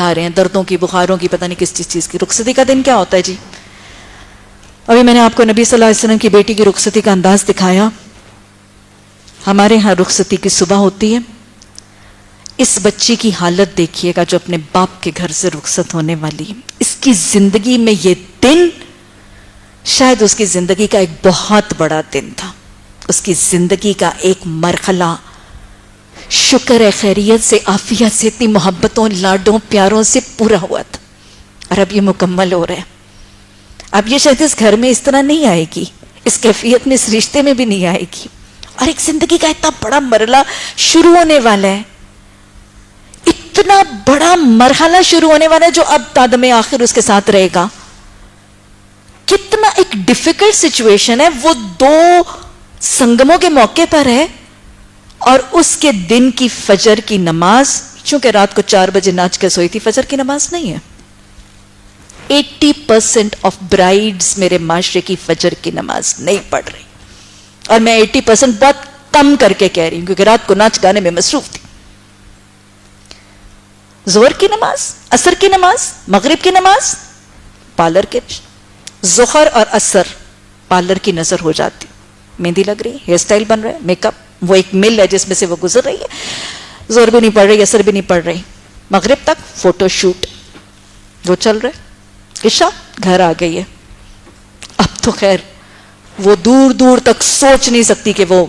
دکھا رہے ہیں, دردوں کی, بخاروں کی, پتہ نہیں کس چیز کی. رخصتی کا دن کیا ہوتا ہے جی؟ ابھی میں نے آپ کو نبی صلی اللہ علیہ وسلم کی بیٹی کی رخصتی کا انداز دکھایا. ہمارے ہاں رخصتی کی صبح ہوتی ہے. اس بچی کی حالت دیکھیے گا جو اپنے باپ کے گھر سے رخصت ہونے والی ہے. اس کی زندگی میں یہ دن شاید اس کی زندگی کا ایک بہت بڑا دن تھا, اس کی زندگی کا ایک مرحلہ. شکر ہے خیریت سے, عافیت سے, اتنی محبتوں, لاڈوں, پیاروں سے پورا ہوا تھا, اور اب یہ مکمل ہو رہا ہے. اب یہ شاید اس گھر میں اس طرح نہیں آئے گی, اس کیفیت میں, اس رشتے میں بھی نہیں آئے گی, اور ایک زندگی کا اتنا بڑا مرحلہ شروع ہونے والا ہے. اتنا بڑا مرحلہ شروع ہونے والا ہے جو اب تادم آخر اس کے ساتھ رہے گا. کتنا ایک ڈیفیکلٹ سچویشن ہے. وہ 2 سنگموں کے موقع پر ہے, اور اس کے دن کی فجر کی نماز, چونکہ رات کو 4 بجے ناچ کے سوئی تھی, فجر کی نماز نہیں ہے. 80% آف برائیڈز میرے معاشرے کی فجر کی نماز نہیں پڑھ رہی, اور میں 80% بہت کم کر کے کہہ رہی ہوں کیونکہ رات کو ناچ گانے میں مصروف تھی. ظہر کی نماز, عصر کی نماز, مغرب کی نماز, پارلر کے, ظہر اور عصر پارلر کی نظر ہو جاتی, مہندی لگ رہی, ہیئر سٹائل بن رہا ہے, میک اپ, وہ ایک مل ہے جس میں سے وہ گزر رہی ہے. ظہر بھی نہیں پڑھ رہی, عصر بھی نہیں پڑھ رہی, مغرب تک فوٹو شوٹ وہ چل رہے, عشاء گھر آ گئی ہے. اب تو خیر وہ دور دور تک سوچ نہیں سکتی کہ وہ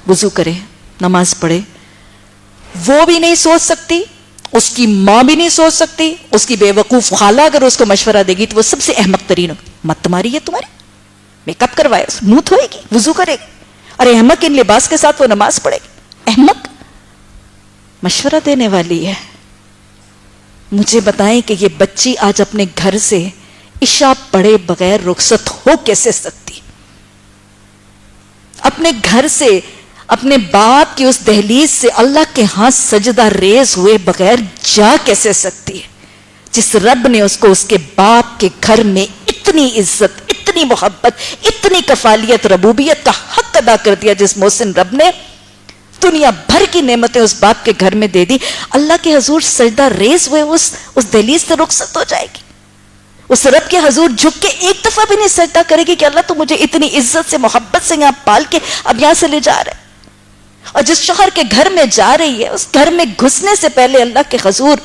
وضو کرے, نماز پڑھے. وہ بھی نہیں سوچ سکتی, اس کی ماں بھی نہیں سوچ سکتی, اس کی بے وقوف خالہ اگر اس کو مشورہ دے گی تو وہ سب سے احمق ترین ہوگی. مت تمہاری ہے تمہاری, میک اپ کروائے, منہ دھوئے گی, وضو کرے گی, اور احمق ان لباس کے ساتھ وہ نماز پڑھے گی. احمق مشورہ دینے والی ہے. مجھے بتائیں کہ یہ بچی آج اپنے گھر سے عشاء پڑھے بغیر رخصت ہو کیسے سکتی؟ اپنے گھر سے, اپنے باپ کی اس دہلیز سے اللہ کے ہاں سجدہ ریز ہوئے بغیر جا کیسے سکتی ہے؟ جس رب نے اس کو اس کے باپ کے گھر میں اتنی عزت, اتنی محبت, اتنی کفالیت, ربوبیت کا حق ادا کر دیا, جس محسن رب نے دنیا بھر کی نعمتیں اس باپ کے گھر میں دے دی, اللہ کے حضور سجدہ ریز ہوئے اس دہلیز سے رخصت ہو جائے گی. اس رب کے حضور جھک کے ایک دفعہ بھی نہیں سجدہ کرے گی کہ اللہ تو مجھے اتنی عزت سے, محبت سے یہاں پال کے اب یہاں سے لے جا رہے. اور جس شوہر کے گھر میں جا رہی ہے, اس گھر میں گھسنے سے پہلے اللہ کے حضور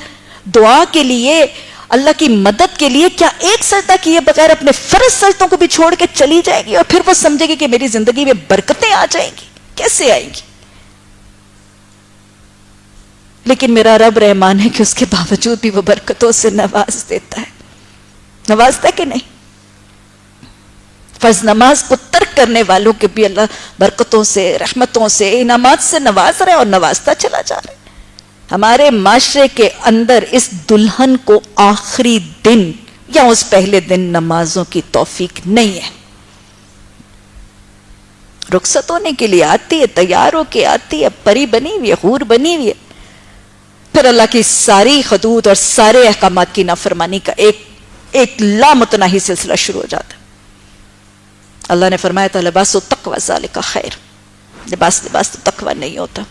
دعا کے لیے, اللہ کی مدد کے لیے کیا ایک سجدہ کیے بغیر اپنے فرض سجدوں کو بھی چھوڑ کے چلی جائے گی, اور پھر وہ سمجھے گی کہ میری زندگی میں برکتیں آ جائیں گی؟ کیسے آئیں گی؟ لیکن میرا رب رحمان ہے کہ اس کے باوجود بھی وہ برکتوں سے نواز دیتا ہے. نوازتا ہے کہ نہیں؟ فرض نماز کو ترک کرنے والوں کے بھی اللہ برکتوں سے, رحمتوں سے, انعامات سے نواز رہے اور نوازتا چلا جا رہا ہے. ہمارے معاشرے کے اندر اس دلہن کو آخری دن یا اس پہلے دن نمازوں کی توفیق نہیں ہے. رخصت ہونے کے لیے آتی ہے, تیار ہو کے آتی ہے, پری بنی ہوئی ہے, حور بنی ہوئی ہے, پھر اللہ کی ساری حدود اور سارے احکامات کی نافرمانی کا ایک لامتناہی سلسلہ شروع ہو جاتا ہے. اللہ نے فرمایا تھا لباس التقوی ذالک خیر, لباس تو تقوی نہیں ہوتا.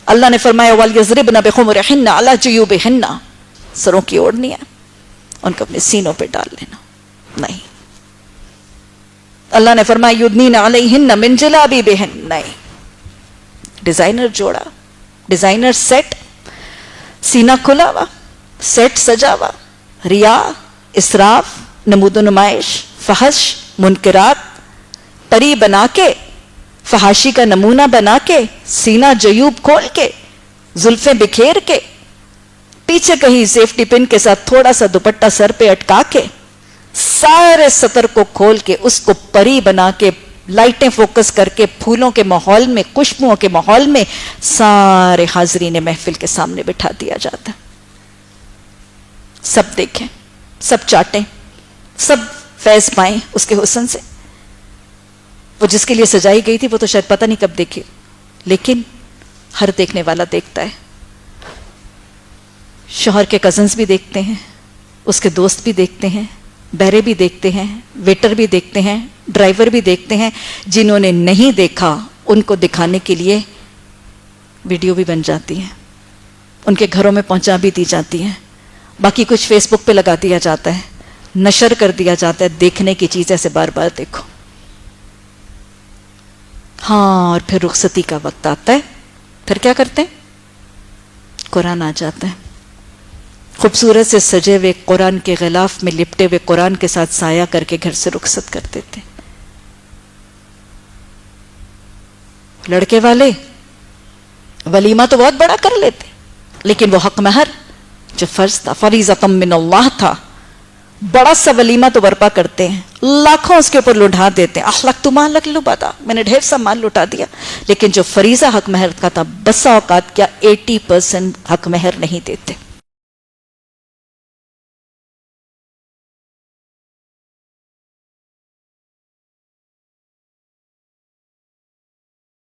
اللہ نے فرمایا وَلْيَضْرِبْنَ بِخُمُرِهِنَّ عَلَى جُيُوبِهِنَّ, سروں کی اوڑھنی ہے ان کو اپنے سینوں پہ ڈال لینا نہیں. اللہ نے فرمایا یُدْنِينَ عَلَيْهِنَّ مِنْ جَلَابِيبِهِنَّ, نہیں. ڈیزائنر جوڑا, ڈیزائنر سیٹ, سینہ کھلا ہوا, سیٹ سجا ہوا, ریا, اسراف, نمود و نمائش, فحش, منکرات, پری بنا کے, فحاشی کا نمونہ بنا کے, سینہ جیوب کھول کے, زلفیں بکھیر کے, پیچھے کہیں سیفٹی پن کے ساتھ تھوڑا سا دوپٹہ سر پہ اٹکا کے, سارے سطر کو کھول کے اس کو پری بنا کے, لائٹیں فوکس کر کے, پھولوں کے ماحول میں, خوشبوؤں کے ماحول میں سارے حاضرین محفل کے سامنے بٹھا دیا جاتا. سب دیکھیں, سب چاٹیں, سب فیض پائیں اس کے حسن سے. وہ جس کے لیے سجائی گئی تھی وہ تو شاید پتہ نہیں کب دیکھی, لیکن ہر دیکھنے والا دیکھتا ہے. شوہر کے کزنز بھی دیکھتے ہیں, اس کے دوست بھی دیکھتے ہیں, بہرے بھی دیکھتے ہیں, ویٹر بھی دیکھتے ہیں, ڈرائیور بھی دیکھتے ہیں. جنہوں نے نہیں دیکھا ان کو دکھانے کے لیے ویڈیو بھی بن جاتی ہیں, ان کے گھروں میں پہنچا بھی دی جاتی ہیں. باقی کچھ فیس بک پہ لگا دیا جاتا ہے, نشر کر دیا جاتا ہے, دیکھنے کی چیز ایسے بار بار دیکھو. ہاں, اور پھر رخصتی کا وقت آتا ہے, پھر کیا کرتے ہیں؟ قرآن آ جاتا ہے. خوبصورت سے سجے ہوئے قرآن کے غلاف میں لپٹے ہوئے قرآن کے ساتھ سایہ کر کے گھر سے رخصت کر دیتے. لڑکے والے ولیمہ تو بہت بڑا کر لیتے, لیکن وہ حق مہر جو فرض تھا, فریضۃ من اللہ تھا, بڑا سا ولیمہ تو برپا کرتے ہیں, لاکھوں اس کے اوپر لٹا دیتے ہیں. اخلقت ما لک لبدا, میں نے ڈھیر سا مال لٹا دیا, لیکن جو فریضہ حق مہر کا تھا بسا اوقات کیا 80% حق مہر نہیں دیتے.